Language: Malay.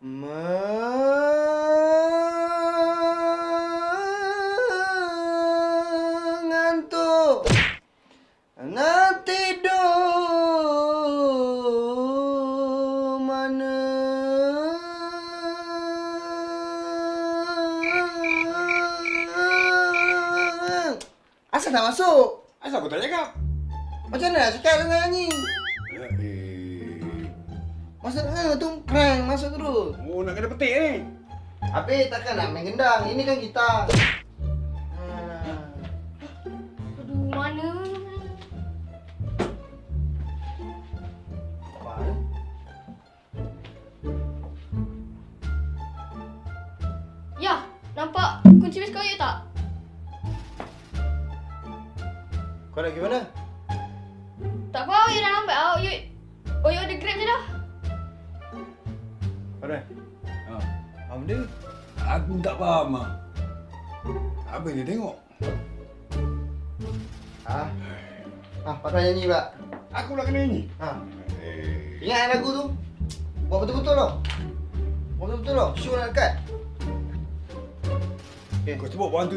Mengantuk nak tidur mana? Asal tak masuk? Asal aku tak cakap? Macam mana nak cakap dengan nyanyi? Masuk tu prank masuk terus. Oh, nak kena petik ni. Habis takkan nak main gendang. Ini kan gitar. Aduh, mana? Apaan? Ya, nampak kunci bes koyak tak? Kau nak pergi mana? Tak apa, Oyuk dah lambat. Oyuk ada grab je dah. Mana? Ha. Apa benda? Aku tak faham ah. Apa dia tengok? Patut nyanyi pula. Aku nak kena nyanyi. Ingat lagu tu? Buat betul-betul tau. Buat betul-betul tau. Show nak dekat. Kau sebut bantu